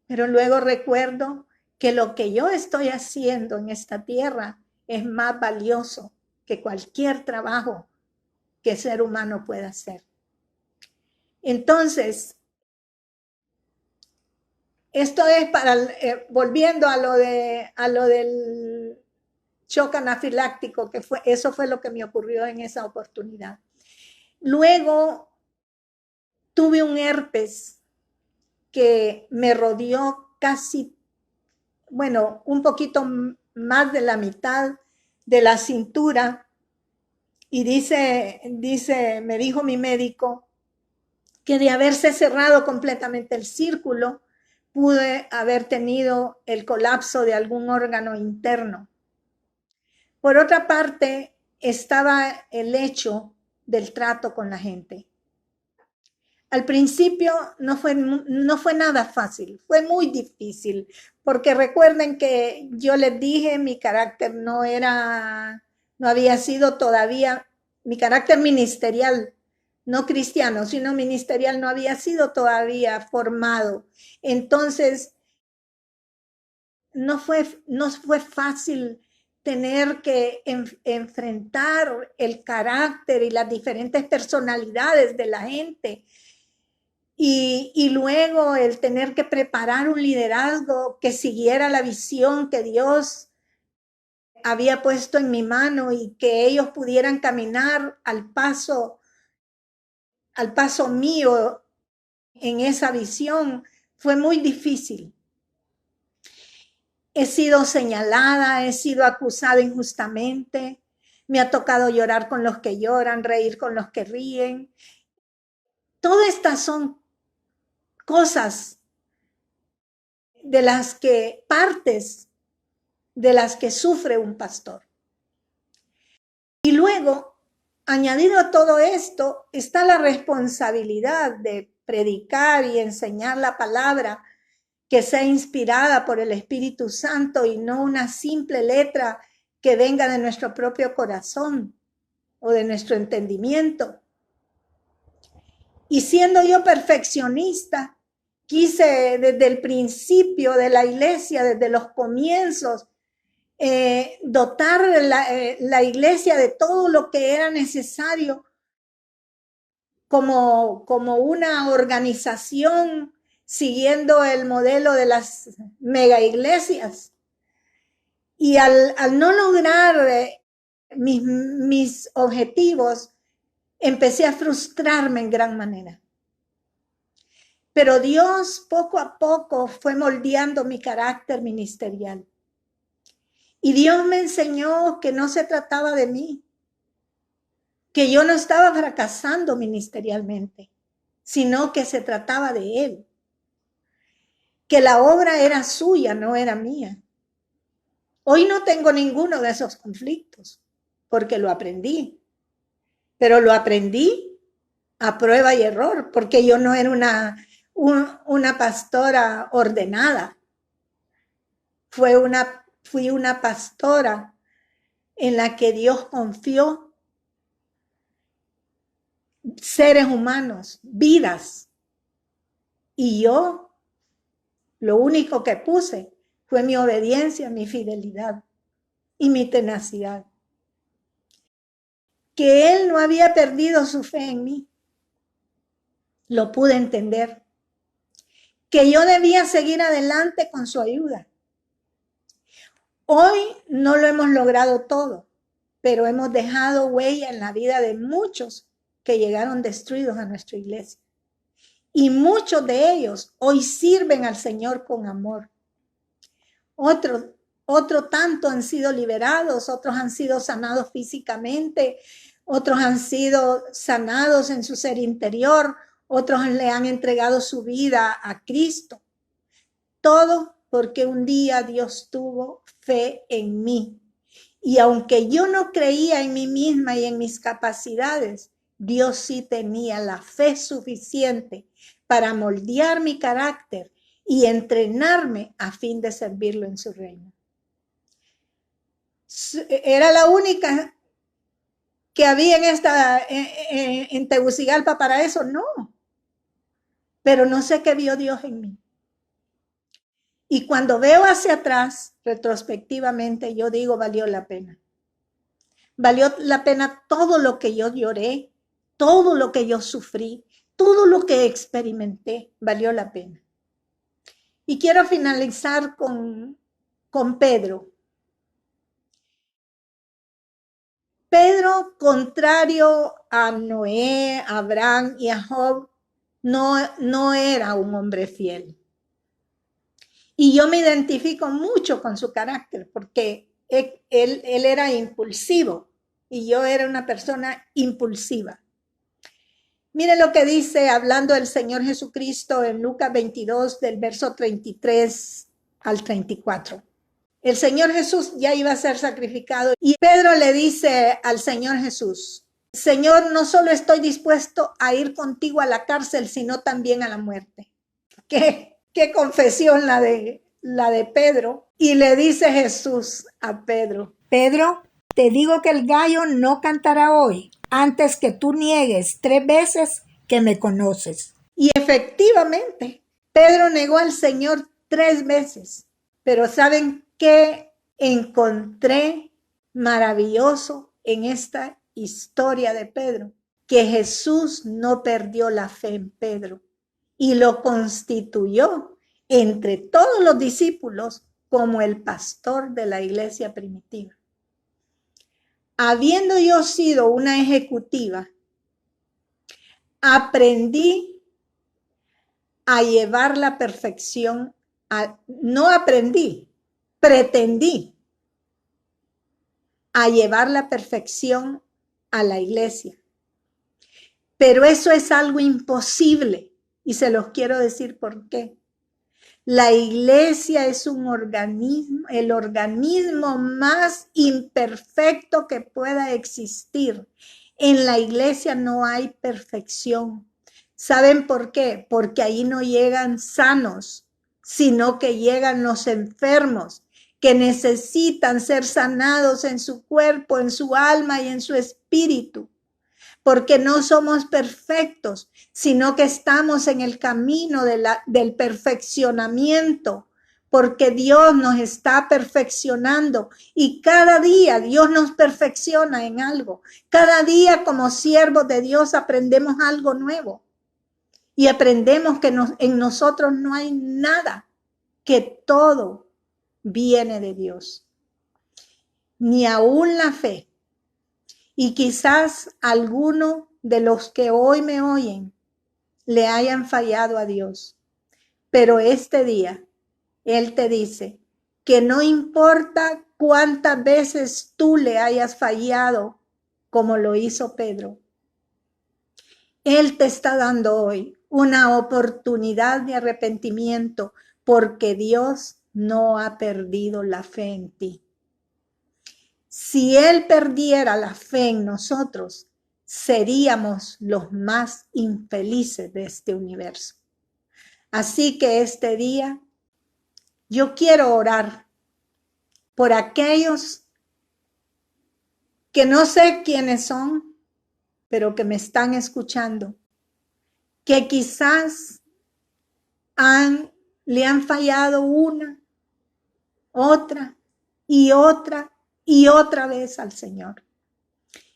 pero luego recuerdo que lo que yo estoy haciendo en esta tierra es más valioso que cualquier trabajo que el ser humano pueda hacer. Entonces, esto es para, volviendo a lo del shock anafiláctico, eso fue lo que me ocurrió en esa oportunidad. Luego tuve un herpes que me rodeó casi, bueno, un poquito más de la mitad de la cintura, y me dijo mi médico que de haberse cerrado completamente el círculo, pude haber tenido el colapso de algún órgano interno. Por otra parte, estaba el hecho del trato con la gente. Al principio no fue nada fácil, fue muy difícil, porque recuerden que yo les dije, mi carácter no había sido todavía, mi carácter ministerial, no cristiano, sino ministerial, no había sido todavía formado. Entonces, no fue fácil tener que enfrentar el carácter y las diferentes personalidades de la gente. Y luego el tener que preparar un liderazgo que siguiera la visión que Dios había puesto en mi mano y que ellos pudieran caminar al paso mío en esa visión, fue muy difícil. He sido señalada, he sido acusada injustamente, me ha tocado llorar con los que lloran, reír con los que ríen. Todas estas son cosas partes de las que sufre un pastor. Y luego, añadido a todo esto, está la responsabilidad de predicar y enseñar la palabra que sea inspirada por el Espíritu Santo y no una simple letra que venga de nuestro propio corazón o de nuestro entendimiento. Y siendo yo perfeccionista, quise desde el principio de la iglesia, desde los comienzos, dotar la iglesia de todo lo que era necesario como una organización siguiendo el modelo de las mega iglesias. Y al no lograr mis objetivos, empecé a frustrarme en gran manera. Pero Dios poco a poco fue moldeando mi carácter ministerial. Y Dios me enseñó que no se trataba de mí, que yo no estaba fracasando ministerialmente, sino que se trataba de Él, que la obra era suya, no era mía. Hoy no tengo ninguno de esos conflictos, porque lo aprendí, pero lo aprendí a prueba y error, porque yo no era una pastora ordenada. Fui una pastora en la que Dios confió seres humanos, vidas. Y yo lo único que puse fue mi obediencia, mi fidelidad y mi tenacidad. Que Él no había perdido su fe en mí. Lo pude entender. Que yo debía seguir adelante con su ayuda. Hoy no lo hemos logrado todo, pero hemos dejado huella en la vida de muchos que llegaron destruidos a nuestra iglesia. Y muchos de ellos hoy sirven al Señor con amor. Otro tanto han sido liberados, otros han sido sanados físicamente, otros han sido sanados en su ser interior, otros le han entregado su vida a Cristo. Todo porque un día Dios tuvo fe en mí. Y aunque yo no creía en mí misma y en mis capacidades, Dios sí tenía la fe suficiente para moldear mi carácter y entrenarme a fin de servirlo en su reino. Era la única que había en Tegucigalpa para eso, no. pero no sé qué vio Dios en mí. Y cuando veo hacia atrás, retrospectivamente, yo digo, valió la pena. Valió la pena todo lo que yo lloré, todo lo que yo sufrí, todo lo que experimenté, valió la pena. Y quiero finalizar con Pedro. Pedro, contrario a Noé, a Abraham y a Job, no era un hombre fiel. Y yo me identifico mucho con su carácter porque él era impulsivo y yo era una persona impulsiva. Mire lo que dice, hablando del Señor Jesucristo en Lucas 22, del verso 33 al 34. El Señor Jesús ya iba a ser sacrificado y Pedro le dice al Señor Jesús, Señor, no solo estoy dispuesto a ir contigo a la cárcel, sino también a la muerte. ¿Qué confesión la de Pedro? Y le dice Jesús a Pedro, Pedro, te digo que el gallo no cantará hoy antes que tú niegues 3 veces que me conoces. Y efectivamente, Pedro negó al Señor 3 veces. Pero ¿saben qué encontré maravilloso en esta historia de Pedro? Que Jesús no perdió la fe en Pedro y lo constituyó entre todos los discípulos como el pastor de la iglesia primitiva. Habiendo yo sido una ejecutiva, aprendí a llevar la perfección, no aprendí, pretendí a llevar la perfección a la iglesia. Pero eso es algo imposible y se los quiero decir por qué. La iglesia es un organismo, el organismo más imperfecto que pueda existir. En la iglesia no hay perfección. ¿Saben por qué? Porque ahí no llegan sanos, sino que llegan los enfermos, que necesitan ser sanados en su cuerpo, en su alma y en su espíritu. Porque no somos perfectos, sino que estamos en el camino del perfeccionamiento, porque Dios nos está perfeccionando y cada día Dios nos perfecciona en algo. Cada día como siervos de Dios aprendemos algo nuevo y aprendemos que en nosotros no hay nada, que todo viene de Dios, ni aún la fe. Y quizás alguno de los que hoy me oyen le hayan fallado a Dios. Pero este día, Él te dice que no importa cuántas veces tú le hayas fallado, como lo hizo Pedro. Él te está dando hoy una oportunidad de arrepentimiento porque Dios no ha perdido la fe en ti. Si Él perdiera la fe en nosotros, seríamos los más infelices de este universo. Así que este día yo quiero orar por aquellos que no sé quiénes son, pero que me están escuchando, que quizás le han fallado una, otra y otra y otra vez al Señor.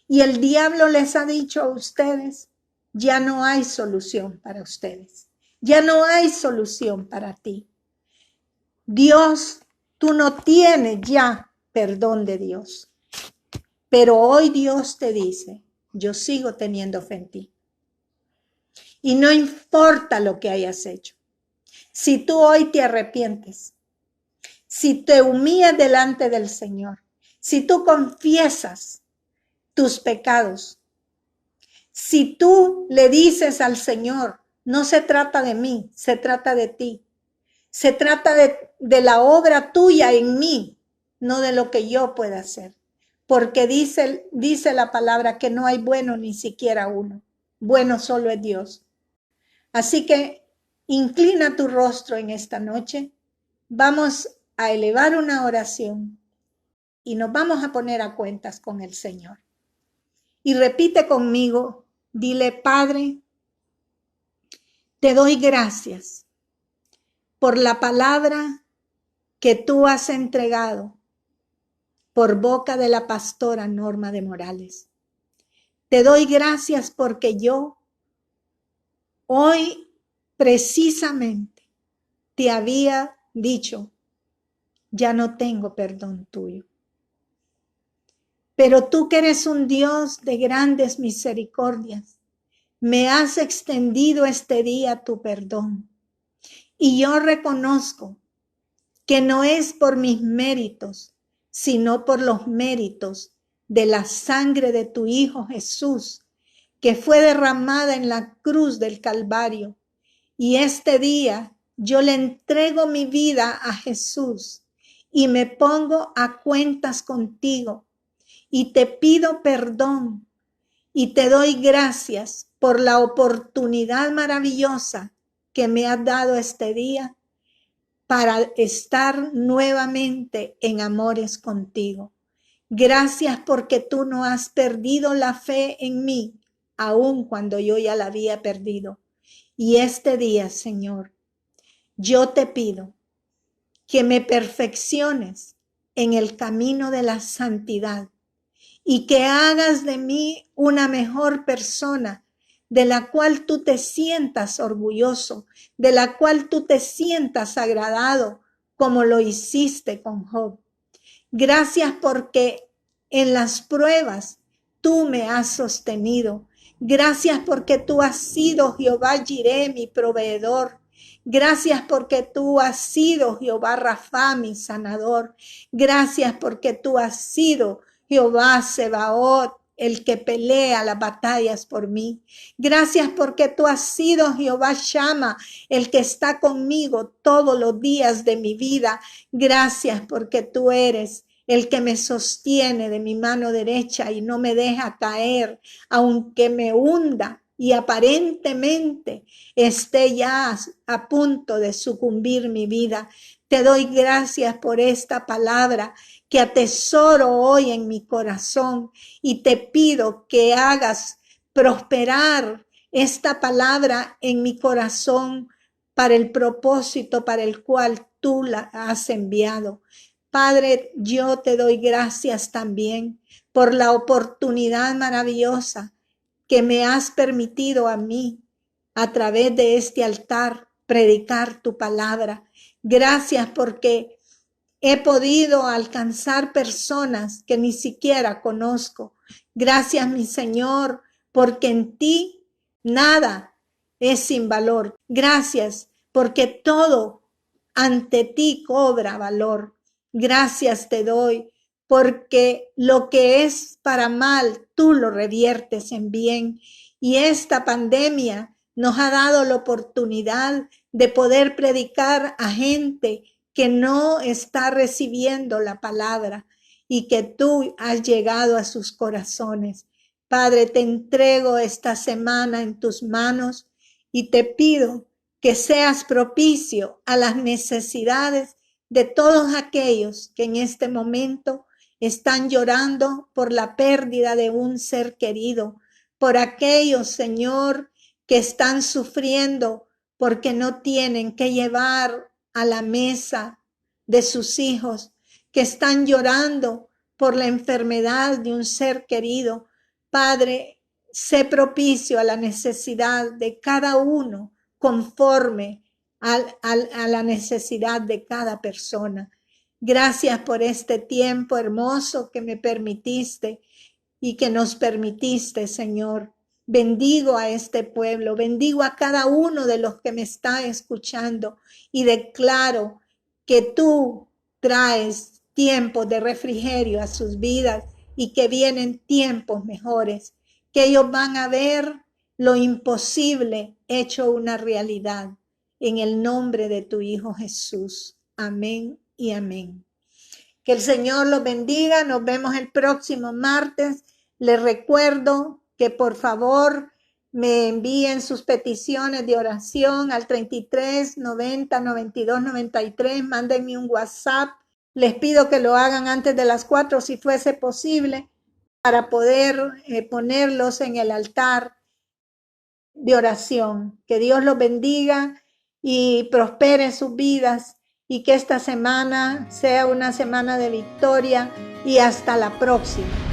Y el diablo les ha dicho a ustedes, ya no hay solución para ustedes. Ya no hay solución para ti. Dios, tú no tienes ya perdón de Dios. Pero hoy Dios te dice, yo sigo teniendo fe en ti. Y no importa lo que hayas hecho. Si tú hoy te arrepientes, si te humillas delante del Señor, si tú confiesas tus pecados, si tú le dices al Señor, no se trata de mí, se trata de ti. Se trata de la obra tuya en mí, no de lo que yo pueda hacer. Porque dice la palabra que no hay bueno ni siquiera uno. Bueno solo es Dios. Así que inclina tu rostro en esta noche. Vamos a elevar una oración y nos vamos a poner a cuentas con el Señor. Y repite conmigo, dile, Padre, Te doy gracias por la palabra que tú has entregado por boca de la pastora Norma de Morales. Te doy gracias porque yo hoy precisamente te había dicho, ya no tengo perdón tuyo. Pero tú que eres un Dios de grandes misericordias, me has extendido este día tu perdón. Y yo reconozco que no es por mis méritos, sino por los méritos de la sangre de tu Hijo Jesús, que fue derramada en la cruz del Calvario. Y este día yo le entrego mi vida a Jesús y me pongo a cuentas contigo y te pido perdón y te doy gracias por la oportunidad maravillosa que me has dado este día para estar nuevamente en amores contigo. Gracias porque tú no has perdido la fe en mí, aun cuando yo ya la había perdido. Y este día, Señor, yo te pido que me perfecciones en el camino de la santidad y que hagas de mí una mejor persona, de la cual tú te sientas orgulloso, de la cual tú te sientas agradado, como lo hiciste con Job. Gracias porque en las pruebas tú me has sostenido. Gracias porque tú has sido Jehová Jireh, mi proveedor. Gracias porque tú has sido Jehová Rafa, mi sanador. Gracias porque tú has sido Jehová Sebaot, el que pelea las batallas por mí. Gracias porque tú has sido Jehová Shama, el que está conmigo todos los días de mi vida. Gracias porque tú eres el que me sostiene de mi mano derecha y no me deja caer, aunque me hunda y aparentemente esté ya a punto de sucumbir mi vida. Te doy gracias por esta palabra que atesoro hoy en mi corazón y te pido que hagas prosperar esta palabra en mi corazón para el propósito para el cual tú la has enviado. Padre, yo te doy gracias también por la oportunidad maravillosa que me has permitido a mí a través de este altar predicar tu palabra. Gracias porque he podido alcanzar personas que ni siquiera conozco. Gracias, mi Señor, porque en ti nada es sin valor. Gracias porque todo ante ti cobra valor. Gracias te doy porque lo que es para mal, tú lo reviertes en bien. Y esta pandemia nos ha dado la oportunidad de poder predicar a gente que no está recibiendo la palabra y que tú has llegado a sus corazones. Padre, te entrego esta semana en tus manos y te pido que seas propicio a las necesidades de todos aquellos que en este momento están llorando por la pérdida de un ser querido, por aquellos, Señor, que están sufriendo porque no tienen que llevar a la mesa de sus hijos, que están llorando por la enfermedad de un ser querido. Padre, sé propicio a la necesidad de cada uno conforme a la necesidad de cada persona. Gracias por este tiempo hermoso que me permitiste y que nos permitiste, Señor. Bendigo a este pueblo, bendigo a cada uno de los que me está escuchando y declaro que tú traes tiempos de refrigerio a sus vidas y que vienen tiempos mejores, que ellos van a ver lo imposible hecho una realidad. En el nombre de tu Hijo Jesús. Amén y amén. Que el Señor los bendiga. Nos vemos el próximo martes. Les recuerdo que por favor me envíen sus peticiones de oración al 33 90 92 93. Mándenme un WhatsApp. Les pido que lo hagan antes de las 4 si fuese posible para poder ponerlos en el altar de oración. Que Dios los bendiga y prospere sus vidas y que esta semana sea una semana de victoria y hasta la próxima.